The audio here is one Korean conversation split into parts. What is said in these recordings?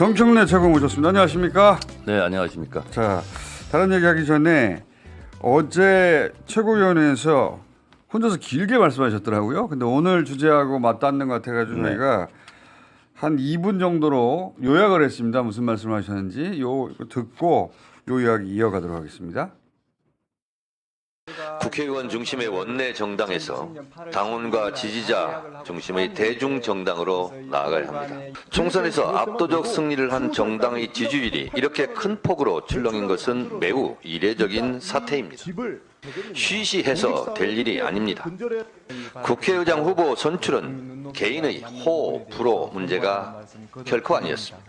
정청래 최고 모셨습니다. 안녕하십니까? 네, 안녕하십니까. 자, 다른 얘기하기 전에 어제 최고위원회에서 혼자서 길게 말씀하셨더라고요. 근데 오늘 주제하고 맞닿는 것 같아가지고 저희가 한 2분 정도로 요약을 했습니다. 무슨 말씀을 하셨는지 요 듣고 요 이야기 이어가도록 하겠습니다. 국회의원 중심의 원내 정당에서 당원과 지지자 중심의 대중 정당으로 나아가야 합니다. 총선에서 압도적 승리를 한 정당의 지지율이 이렇게 큰 폭으로 출렁인 것은 매우 이례적인 사태입니다. 쉬쉬해서 될 일이 아닙니다. 국회의장 후보 선출은 개인의 호, 불호 문제가 결코 아니었습니다.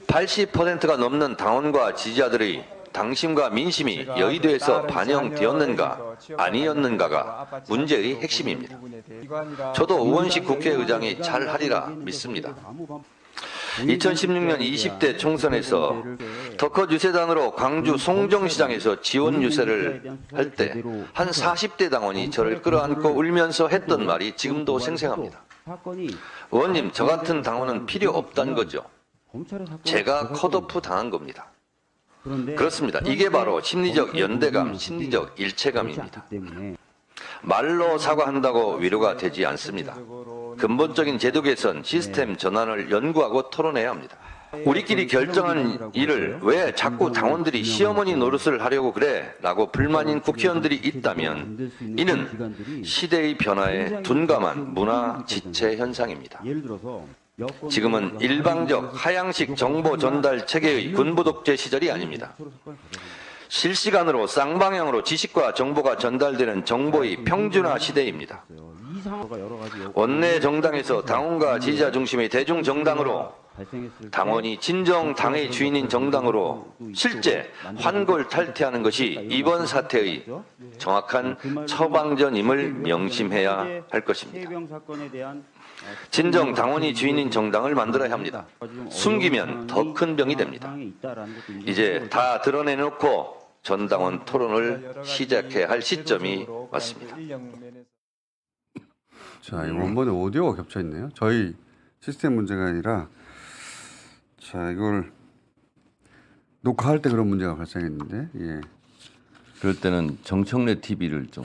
80%가 넘는 당원과 지지자들의 당심과 민심이 여의도에서 반영되었는가 아니었는가가 문제의 핵심입니다. 저도 우원식 국회의장이 잘하리라 믿습니다. 2016년 20대 총선에서 덕허 유세단으로 광주 송정시장에서 지원 유세를 할 때 한 40대 당원이 저를 끌어안고 울면서 했던 말이 지금도 생생합니다. 의원님, 저 같은 당원은 필요 없다는 거죠. 제가 컷오프 당한 겁니다. 그렇습니다. 이게 바로 심리적 연대감, 심리적 일체감입니다. 말로 사과한다고 위로가 되지 않습니다. 근본적인 제도 개선, 시스템 전환을 연구하고 토론해야 합니다. 우리끼리 결정한 일을 왜 자꾸 당원들이 시어머니 노릇을 하려고 그래? 라고 불만인 국회의원들이 있다면 이는 시대의 변화에 둔감한 문화 지체 현상입니다. 지금은 일방적 하향식 정보 전달 체계의 군부독재 시절이 아닙니다. 실시간으로 쌍방향으로 지식과 정보가 전달되는 정보의 평준화 시대입니다. 원내 정당에서 당원과 지지자 중심의 대중 정당으로, 당원이 진정 당의 주인인 정당으로 실제 환골 탈퇴하는 것이 이번 사태의 정확한 처방전임을 명심해야 할 것입니다. 진정 당원이 주인인 정당을 만들어야 합니다. 숨기면 더 큰 병이 됩니다. 이제 다 드러내놓고 전당원 토론을 시작해야 할 시점이 왔습니다. 자, 이 원본에 오디오가 겹쳐 있네요. 저희 시스템 문제가 아니라 자, 이걸 녹화할 때 그런 문제가 발생했는데, 예. 그럴 때는 정청래 TV를 좀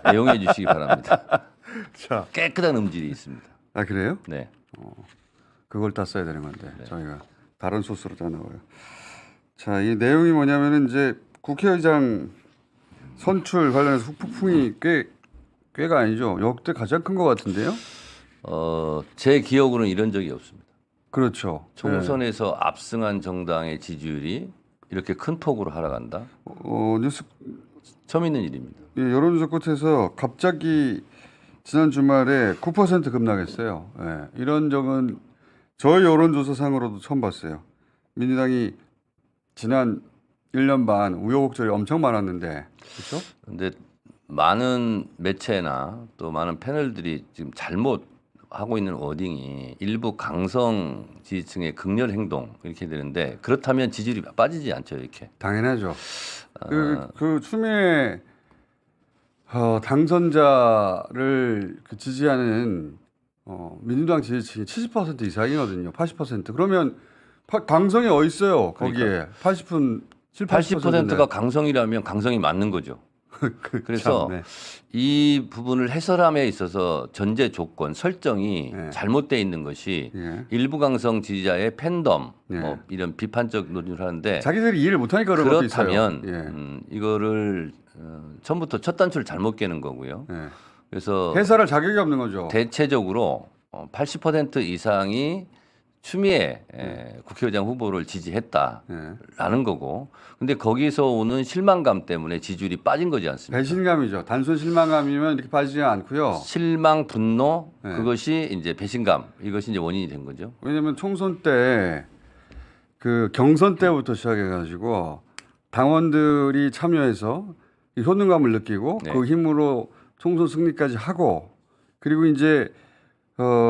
애용해 주시기 바랍니다. 자, 깨끗한 음질이 있습니다. 아 그래요? 네. 그걸 다 써야 되는 건데 저희가 다른 소스로 다 나와요. 자, 이 내용이 뭐냐면은 이제 국회의장 선출 관련해서 후폭풍이 꽤가 아니죠. 역대 가장 큰 것 같은데요. 제 기억으로는 이런 적이 없습니다. 그렇죠. 총선에서 압승한 정당의 지지율이 이렇게 큰 폭으로 하락한다. 뉴스 처음 있는 일입니다. 예, 여론조사 끝에서 갑자기 지난 주말에 9% 급락했어요. 예, 이런 적은 저희 여론조사상으로도 처음 봤어요. 민주당이 지난 1년 반 우여곡절이 엄청 많았는데, 그렇죠? 그런데 많은 매체나 또 많은 패널들이 지금 잘못 하고 있는 워딩이 일부 강성 지지층의 극렬 행동 이렇게 되는데 그렇다면 지지율이 빠지지 않죠, 이렇게. 당연하죠. 그 추미애 당선자를 지지하는 민주당 지지층이 70% 이상이거든요. 80%. 그러면 강성이 어디 있어요? 거기에 그러니까. 80%가 강성이라면 강성이 맞는 거죠. 그래서 참, 네. 이 부분을 해설함에 있어서 전제 조건 설정이 네. 잘못되어 있는 것이 예. 일부 강성 지지자의 팬덤 네. 뭐 이런 비판적 논의를 하는데 자기들이 이해를 못하니까 그런 것도 있어요. 그렇다면 예. 이거를 처음부터 첫 단추를 잘못 깨는 거고요. 예. 그래서 해설할 자격이 없는 거죠. 대체적으로 80% 이상이 추미애 국회의장 후보를 지지했다라는 거고, 근데 거기서 오는 실망감 때문에 지지율이 빠진 거지 않습니까? 배신감이죠. 단순 실망감이면 이렇게 빠지지 않고요. 실망, 분노, 네. 그것이 이제 배신감, 이것이 이제 원인이 된 거죠. 왜냐하면 총선 때 그 경선 때부터 시작해가지고 당원들이 참여해서 이 효능감을 느끼고 네. 그 힘으로 총선 승리까지 하고, 그리고 이제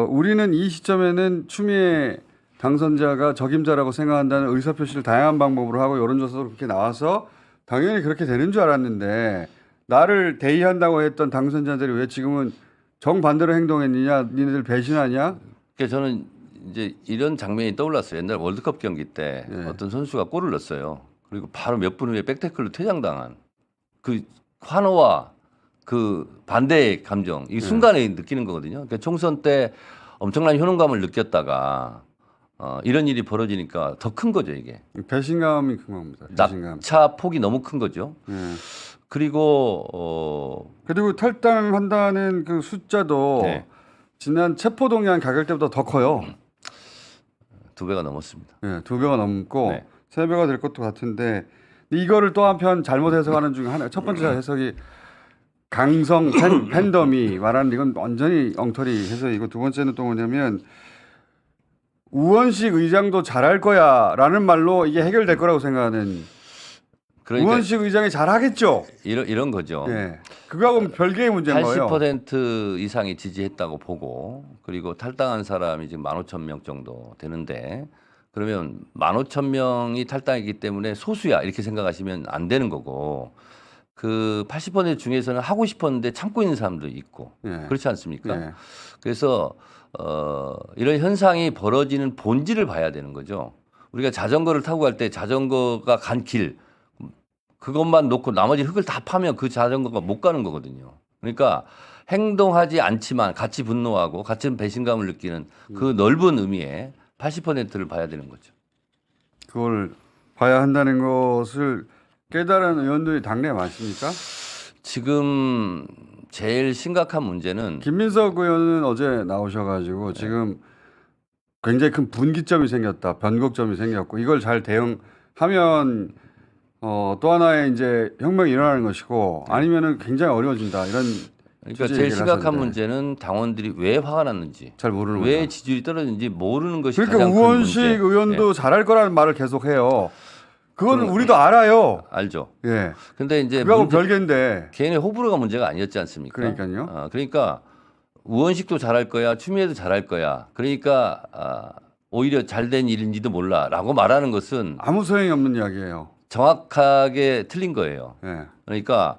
우리는 이 시점에는 추미애 당선자가 적임자라고 생각한다는 의사표시를 다양한 방법으로 하고 여론조사도 그렇게 나와서 당연히 그렇게 되는 줄 알았는데, 나를 대의한다고 했던 당선자들이 왜 지금은 정반대로 행동했느냐, 니네들 배신하냐? 그러니까 저는 이제 이런 장면이 떠올랐어요. 옛날 월드컵 경기 때 예. 어떤 선수가 골을 넣었어요. 그리고 바로 몇 분 후에 백태클로 퇴장당한 그 환호와 그 반대의 감정 이 순간에 느끼는 거거든요. 그러니까 총선 때 엄청난 효능감을 느꼈다가 이런 일이 벌어지니까 더 큰 거죠 이게. 배신감이 큰 겁니다. 배신감. 낙차 폭이 너무 큰 거죠. 예. 그리고 그리고 탈당한다는 그 숫자도 네. 지난 체포동의안 가결 때보다 더 커요. 2배가 넘었습니다. 예, 2배가 넘고 네. 3배가 될 것도 같은데 이거를 또 한편 잘못 해석하는 중에 하나. 첫 번째 해석이 강성 팬덤이 말하는 이건 완전히 엉터리 해석이고 두 번째는 또 뭐냐면 우원식 의장도 잘할 거야라는 말로 이게 해결될 거라고 생각하는 그러니까 우원식 의장이 잘하겠죠. 이런 거죠. 예. 그거하고는 별개의 문제인 거예요. 80% 이상이 지지했다고 보고 그리고 탈당한 사람이 지금 15,000명 정도 되는데 그러면 15,000명이 탈당했기 때문에 소수야 이렇게 생각하시면 안 되는 거고 그 80% 중에서는 하고 싶었는데 참고 있는 사람도 있고 예. 그렇지 않습니까? 예. 그래서 이런 현상이 벌어지는 본질을 봐야 되는 거죠. 우리가 자전거를 타고 갈 때 자전거가 간 길 그것만 놓고 나머지 흙을 다 파면 그 자전거가 못 가는 거거든요. 그러니까 행동하지 않지만 같이 분노하고 같은 배신감을 느끼는 그 넓은 의미의 80%를 봐야 되는 거죠. 그걸 봐야 한다는 것을 깨달은 의원들이 당내에 많습니까? 지금 제일 심각한 문제는 김민석 의원은 어제 나오셔가지고 지금 굉장히 큰 분기점이 생겼다, 변곡점이 생겼고 이걸 잘 대응하면 또 하나의 이제 혁명이 일어나는 것이고 아니면은 굉장히 어려워진다 이런 그러니까 취지의 제일 얘기를 심각한 하셨는데 문제는 당원들이 왜 화가 났는지 잘 모르는 왜 거죠. 지지율이 떨어졌는지 모르는 것이 그러니까 가장 큰 우원식 문제. 의원도 잘할 거라는 말을 계속해요. 그건 그럼- 우리도 알아요. 알죠. 예, 근데 이제 그거하고 별개인데 개인의 호불호가 문제가 아니었지 않습니까? 그러니까요. 그러니까 우원식도 잘할 거야, 추미애도 잘할 거야. 그러니까 오히려 잘된 일인지도 몰라라고 말하는 것은 아무 소용이 없는 이야기예요. 정확하게 틀린 거예요. 예. 그러니까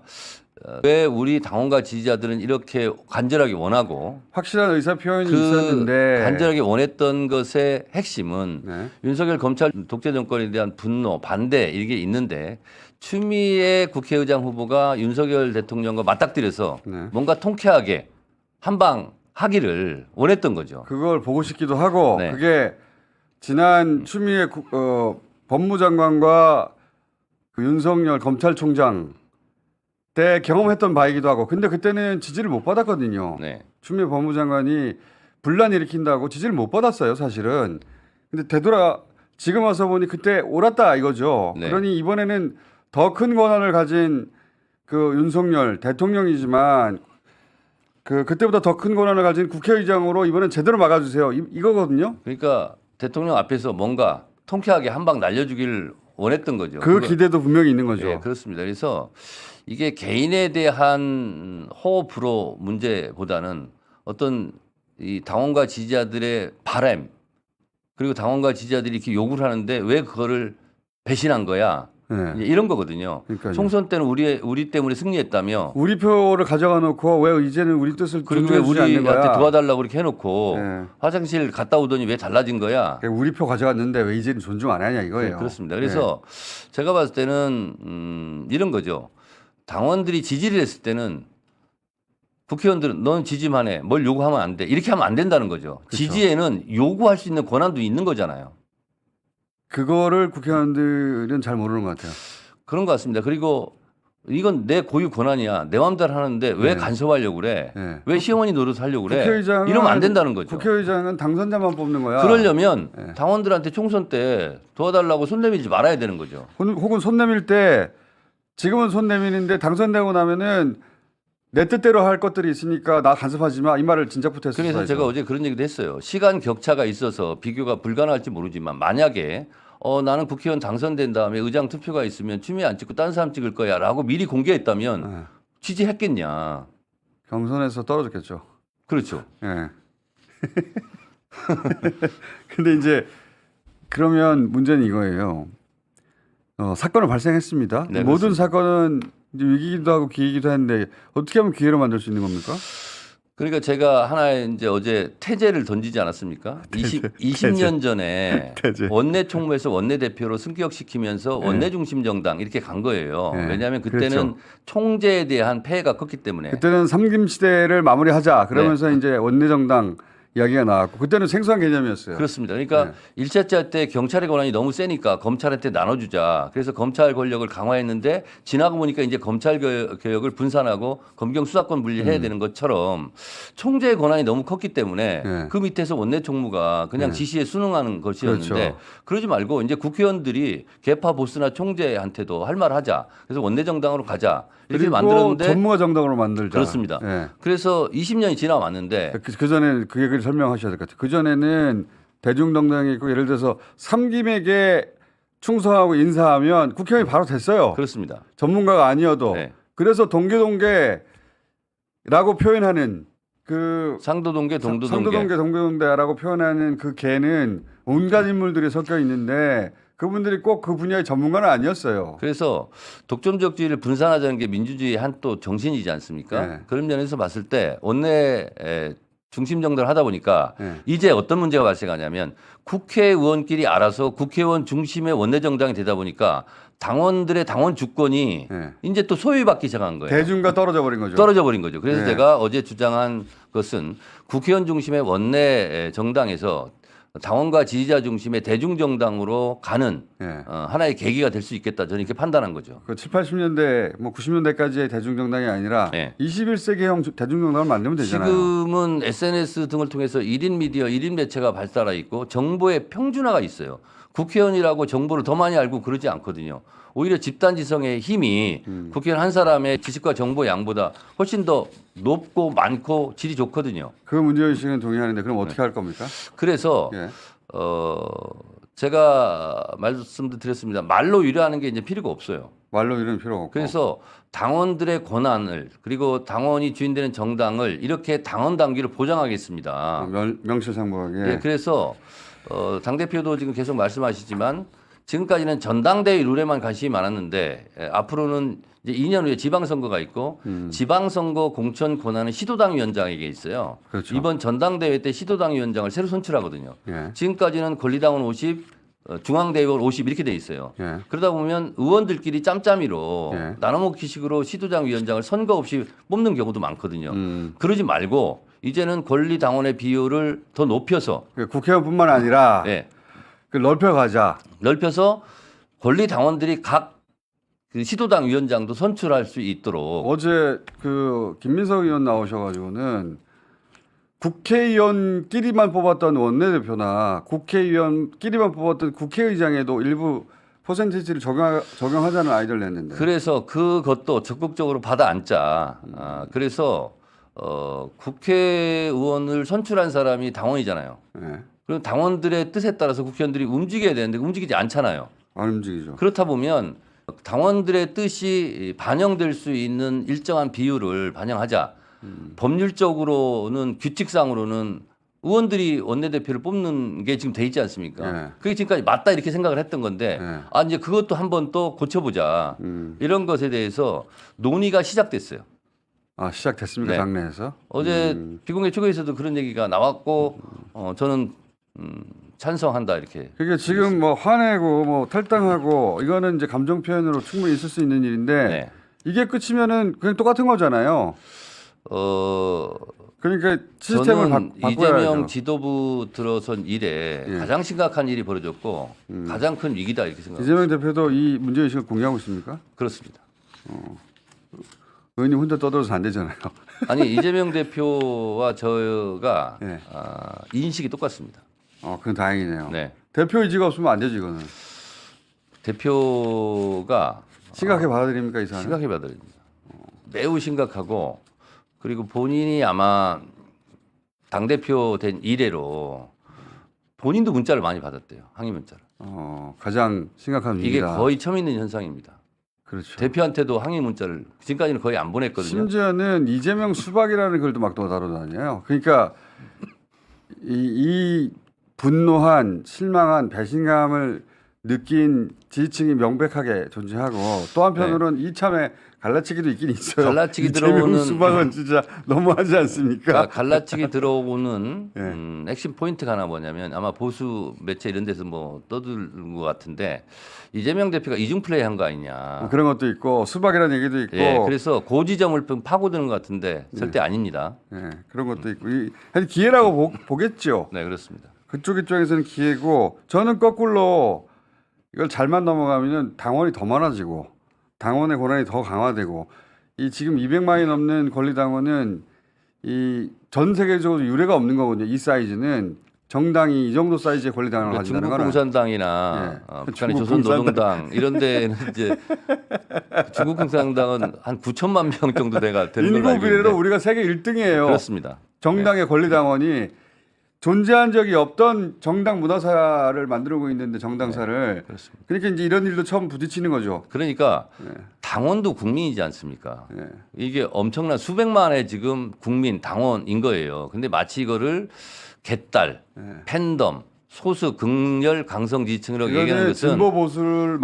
왜 우리 당원과 지지자들은 이렇게 간절하게 원하고 확실한 의사 표현이 그 있었는데 간절하게 원했던 것의 핵심은 네. 윤석열 검찰 독재 정권에 대한 분노, 반대 이게 있는데 추미애 국회의장 후보가 윤석열 대통령과 맞닥뜨려서 네. 뭔가 통쾌하게 한방 하기를 원했던 거죠. 그걸 보고 싶기도 하고 네. 그게 지난 추미애 법무장관과 그 윤석열 검찰총장 때 경험했던 바이기도 하고 근데 그때는 지지를 못 받았거든요. 네. 추미애 법무장관이 분란 일으킨다고 지지를 못 받았어요 사실은. 근데 되돌아 지금 와서 보니 그때 옳았다 이거죠. 네. 그러니 이번에는 더 큰 권한을 가진 그 윤석열 대통령이지만 그때보다 더 큰 권한을 가진 국회의장으로 이번엔 제대로 막아주세요. 이거거든요. 그러니까 대통령 앞에서 뭔가 통쾌하게 한방 날려주기를 원했던 거죠. 그 기대도 분명히 있는 거죠. 네, 그렇습니다. 그래서 이게 개인에 대한 호불호 문제보다는 어떤 이 당원과 지지자들의 바람 그리고 당원과 지지자들이 이렇게 요구를 하는데 왜 그거를 배신한 거야? 네. 이제 이런 거거든요. 그러니까요. 총선 때는 우리 때문에 승리했다며 우리 표를 가져가 놓고 왜 이제는 우리 뜻을 그리고 왜 존중해주지 않는 우리한테 거야? 도와달라고 이렇게 해놓고 네. 화장실 갔다 오더니 왜 달라진 거야? 우리 표 가져갔는데 왜 이제는 존중 안 하냐 이거예요. 네, 그렇습니다. 그래서 제가 봤을 때는 이런 거죠. 당원들이 지지를 했을 때는 국회의원들은 넌 지지만 해. 뭘 요구하면 안 돼. 이렇게 하면 안 된다는 거죠. 그렇죠. 지지에는 요구할 수 있는 권한도 있는 거잖아요. 그거를 국회의원들은 잘 모르는 것 같아요. 그런 것 같습니다. 그리고 이건 내 고유 권한이야. 내 마음대로 하는데 왜 네. 간섭하려고 그래? 네. 왜 시어머니 노릇 하려고 그래? 국회의장은 이러면 안 된다는 거죠. 국회의장은 당선자만 뽑는 거야. 그러려면 네. 당원들한테 총선 때 도와달라고 손 내밀지 말아야 되는 거죠. 혹은 손 내밀 때 지금은 손 내미는데 당선되고 나면은 내 뜻대로 할 것들이 있으니까 나 간섭하지 마 이 말을 진작부터 했어요. 그래서 제가 어제 그런 얘기도 했어요. 시간 격차가 있어서 비교가 불가능할지 모르지만 만약에 나는 국회의원 당선된 다음에 의장 투표가 있으면 추미애 안 찍고 다른 사람 찍을 거야라고 미리 공개했다면 네. 지지했겠냐. 경선에서 떨어졌겠죠. 그렇죠. 예. 근데 이제 그러면 문제는 이거예요. 사건은 발생했습니다. 네, 모든 그렇습니다. 사건은 이제 위기기도 하고 기회이기도 했는데 어떻게 하면 기회로 만들 수 있는 겁니까? 그러니까 제가 하나의 이제 어제 태제를 던지지 않았습니까? 20년 전에 태제. 원내 총무에서 원내 대표로 승격시키면서 원내 중심 정당 이렇게 간 거예요. 네. 왜냐하면 그때는 그렇죠. 총재에 대한 폐해가 컸기 때문에. 그때는 삼김 시대를 마무리하자. 그러면서 이제 원내정당 이야기가 나왔고 그때는 생소한 개념이었어요. 그렇습니다. 그러니까 일차째 할 때 경찰의 권한이 너무 세니까 검찰한테 나눠주자. 그래서 검찰 권력을 강화했는데 지나고 보니까 이제 검찰 개혁을 분산하고 검경 수사권 분리해야 되는 것처럼 총재의 권한이 너무 컸기 때문에 네. 그 밑에서 원내 총무가 그냥 지시에 순응하는 것이었는데 그렇죠. 그러지 말고 이제 국회의원들이 개파 보스나 총재한테도 할 말 하자. 그래서 원내 정당으로 가자. 이렇게 그리고 만들었는데 전무가 정당으로 만들자. 그렇습니다. 예. 그래서 20년이 지나왔는데 그 전에 그 얘기를 설명하셔야 될 것 같아요. 그 전에는 대중정당이 있고 예를 들어서 삼김에게 충성하고 인사하면 국회의원이 바로 됐어요. 그렇습니다. 전문가가 아니어도. 네. 그래서 동계라고 표현하는 그 상도동계 동도동계 상도동계 동계동대라고 표현하는 그 개는 온갖 인물들이 섞여 있는데 그분들이 꼭 그 분야의 전문가는 아니었어요. 그래서 독점적주의를 분산하자는 게 민주주의의 한 또 정신이지 않습니까? 네. 그런 면에서 봤을 때 원내 중심 정당을 하다 보니까 네. 이제 어떤 문제가 발생하냐면 국회의원끼리 알아서 국회의원 중심의 원내 정당이 되다 보니까 당원들의 당원 주권이 네. 이제 또 소유받기 시작한 거예요. 대중과 떨어져 버린 거죠. 떨어져 버린 거죠. 그래서 네. 제가 어제 주장한 것은 국회의원 중심의 원내 정당에서 당원과 지지자 중심의 대중정당으로 가는 네. 하나의 계기가 될 수 있겠다. 저는 이렇게 판단한 거죠. 그 7, 80년대 뭐 90년대까지의 대중정당이 아니라 네. 21세기형 대중정당을 만들면 되잖아요. 지금은 SNS 등을 통해서 1인 미디어, 1인 매체가 발달해 있고 정보의 평준화가 있어요. 국회의원이라고 정보를 더 많이 알고 그러지 않거든요. 오히려 집단지성의 힘이 국회의원 한 사람의 지식과 정보 양보다 훨씬 더 높고 많고 질이 좋거든요. 그 문제의식은 동의하는데 그럼 어떻게 할 겁니까? 그래서 예. 제가 말씀도 드렸습니다. 말로 위로하는 게 이제 필요가 없어요. 말로 이런 필요가 없고. 그래서 당원들의 권한을 그리고 당원이 주인되는 정당을 이렇게 당원 당규를 보장하겠습니다. 명실상부하게. 예, 그래서 당 대표도 지금 계속 말씀하시지만 지금까지는 전당대회 룰에만 관심이 많았는데 앞으로는 이제 2년 후에 지방선거가 있고 지방선거 공천 권한은 시도당 위원장에게 있어요. 그렇죠. 이번 전당대회 때 시도당 위원장을 새로 선출하거든요. 예. 지금까지는 권리당원 50, 중앙대의원 50 이렇게 돼 있어요. 예. 그러다 보면 의원들끼리 짬짬이로 예. 나눠먹기식으로 시도당 위원장을 선거 없이 뽑는 경우도 많거든요. 음. 그러지 말고 이제는 권리당원의 비율을 더 높여서 국회의원뿐만 아니라 예, 그 넓혀가자. 넓혀서 권리당원들이 각 그 시도당 위원장도 선출할 수 있도록 어제 그 김민석 의원 나오셔가지고는 국회의원끼리만 뽑았던 원내대표나 국회의원끼리만 뽑았던 국회의장에도 일부 퍼센티지를 적용하자는 아이디어를 냈는데. 그래서 그것도 적극적으로 받아 앉자. 그래서 국회의원을 선출한 사람이 당원이잖아요. 예. 그럼 당원들의 뜻에 따라서 국회의원들이 움직여야 되는데 움직이지 않잖아요. 안 움직이죠. 그렇다 보면 당원들의 뜻이 반영될 수 있는 일정한 비율을 반영하자. 법률적으로는 규칙상으로는 의원들이 원내대표를 뽑는 게 지금 돼 있지 않습니까? 네. 그게 지금까지 맞다 이렇게 생각을 했던 건데 네. 이제 그것도 한번 또 고쳐보자. 이런 것에 대해서 논의가 시작됐어요. 아, 시작됐습니까? 네. 당내에서? 어제 비공개 최고에서도 그런 얘기가 나왔고 저는 찬성한다 이렇게. 그게 지금 뭐 화내고 뭐 탈당하고 이거는 이제 감정 표현으로 충분히 있을 수 있는 일인데 네. 이게 끝이면은 그냥 똑같은 거잖아요. 그러니까 시스템을 저는 바꿔야죠. 이재명 지도부 들어선 이래 예. 가장 심각한 일이 벌어졌고 가장 큰 위기다 이렇게 생각합니다. 이재명 대표도 이 문제의식을 공유하고 있습니까? 그렇습니다. 의원님 혼자 떠들어서 안 되잖아요. 아니 이재명 대표와 저가 예. 인식이 똑같습니다. 그건 다행이네요. 네. 대표 의지가 없으면 안 되죠, 이거는. 대표가 심각하게 받아들입니까, 이 사안? 심각하게 받아들입니다. 매우 심각하고 그리고 본인이 아마 당 대표 된 이래로 본인도 문자를 많이 받았대요. 항의 문자를. 가장 심각한 이게 위기다. 거의 처음 있는 현상입니다. 그렇죠. 대표한테도 항의 문자를 지금까지는 거의 안 보냈거든요. 심지어는 이재명 수박이라는 글도 막 돌아다녀요. 그러니까 이 분노한 실망한 배신감을 느낀 지지층이 명백하게 존재하고 또 한편으로는 이참에 갈라치기도 있긴 있어요. 갈라치기 이재명 들어오는- 수박은 진짜 너무하지 않습니까? 그러니까 갈라치기 들어오는 예. 핵심 포인트가 하나 뭐냐면 아마 보수 매체 이런 데서 뭐 떠드는 것 같은데 이재명 대표가 이중 플레이 한 거 아니냐. 그런 것도 있고 수박이라는 얘기도 있고 예, 그래서 그 지점을 좀 파고드는 것 같은데 절대 아닙니다. 예, 그런 것도 있고 하여튼 기회라고 보겠죠. 네, 그렇습니다. 그쪽 입장에서는 기회고 저는 거꾸로 이걸 잘만 넘어가면은 당원이 더 많아지고 당원의 권한이 더 강화되고 이 지금 200만이 넘는 권리당원은 이 전 세계적으로 유례가 없는 거거든요. 이 사이즈는 정당이 이 정도 사이즈의 권리당원을 그러니까 가진다는 중국 거는 공산당이나 예. 북한의 중국 조선노동당 이런 데는 이제 중국 공산당은 한 9천만 명 정도 되는 걸로 인구 알고 비례로 있는데 우리가 세계 1등이에요. 그렇습니다. 정당의 권리당원이 존재한 적이 없던 정당 문화사를 만들고 있는데 정당사를 그렇습니다. 그러니까 이제 이런 일도 처음 부딪히는 거죠. 그러니까 당원도 국민이지 않습니까? 예. 이게 엄청난 수백만의 지금 국민 당원인 거예요. 근데 마치 이거를 개딸, 팬덤, 소수 극렬 강성 지지층이라고 얘기하는 이거는 것은 진보 보수를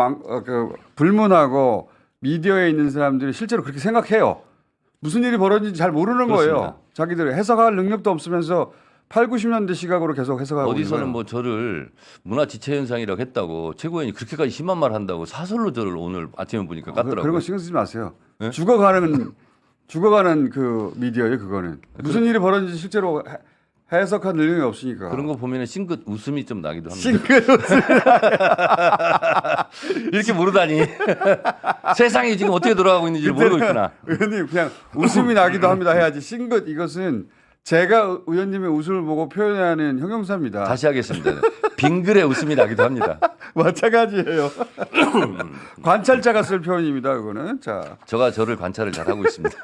불문하고 미디어에 있는 사람들이 실제로 그렇게 생각해요. 무슨 일이 벌어진지 잘 모르는 그렇습니다. 거예요. 자기들 해석할 능력도 없으면서 8, 90년대 시각으로 계속 해석하고 있는 어디서는 거예요. 뭐 저를 문화 지체 현상이라고 했다고 최고위원이 그렇게까지 심한 말 한다고 사설로 저를 오늘 아침에 보니까 깠더라고요. 그런 거 신경 쓰지 마세요. 네? 죽어가는 그 미디어예요, 그거는. 무슨 일이 벌어진지 실제로 해석할 능력이 없으니까. 그런 거 보면 싱긋 웃음이 좀 나기도 합니다. 싱긋 웃음. 이렇게 모르다니. 세상이 지금 어떻게 돌아가고 있는지 모르고 있구나. 의원님 그냥 웃음이 나기도 합니다 해야지. 싱긋 이것은 제가 의원님의 웃음을 보고 표현하는 형용사입니다. 다시 하겠습니다. 빙글에 웃음이 나기도 합니다. 마찬가지예요. 관찰자가 쓸 표현입니다. 그거는. 자, 저가 저를 관찰을 잘 하고 있습니다.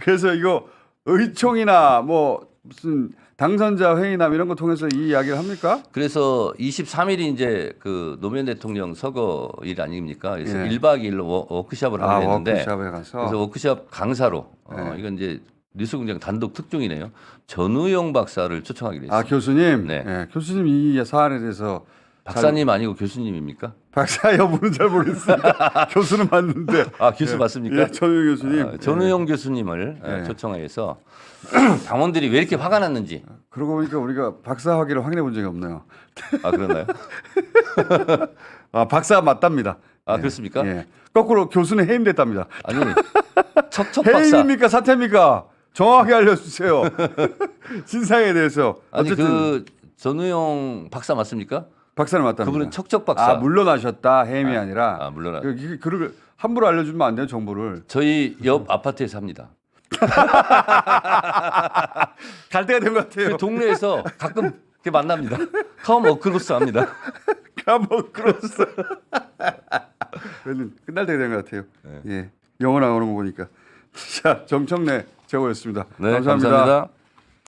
그래서 이거 의총이나 뭐 무슨 당선자 회의나 이런 거 통해서 이 이야기를 합니까? 그래서 23일이 이제 그 노무현 대통령 서거일 아닙니까? 그래서 예. 1박 2일로 워크숍을 하게 됐는데 워크숍에 가서. 그래서 워크숍 강사로 네. 이건 이제 뉴스공장 단독 특종이네요. 전우용 박사를 초청하기로 했습니다. 아 교수님, 네. 예, 교수님 이 사안에 대해서 박사님 아니고 교수님입니까? 박사 여부는 잘 모르겠습니다. 교수는 맞는데. 아 교수 맞습니까? 예, 전우 교수님. 아, 전우용 교수님을 네. 초청해서 당원들이 왜 이렇게 화가 났는지. 그러고 보니까 우리가 박사 학위를 확인해 본 적이 없네요. 아 그런가요? 아 박사 맞답니다. 아 그렇습니까? 예. 거꾸로 교수는 해임됐답니다. 아니 척척 박사. 해임입니까 사퇴입니까? 정확하게 알려주세요. 신상에 대해서. 아니 어쨌든 그 전우용 박사 맞습니까? 박사는 맞답니다. 그분은 척척 박사. 아 물러나셨다 해임이 아니라. 물론 그를 함부로 알려주면 안 돼요 정보를. 저희 옆 아파트에 삽니다. 갈 때가 된 것 같아요. 그 동네에서 가끔 이렇게 만납니다. 카움 어크로스 합니다. 까먹었어. 끝날 때가 된 것 같아요. 예, 영어 나오는 거 보니까. 자 정청래 최고였습니다. 네, 감사합니다.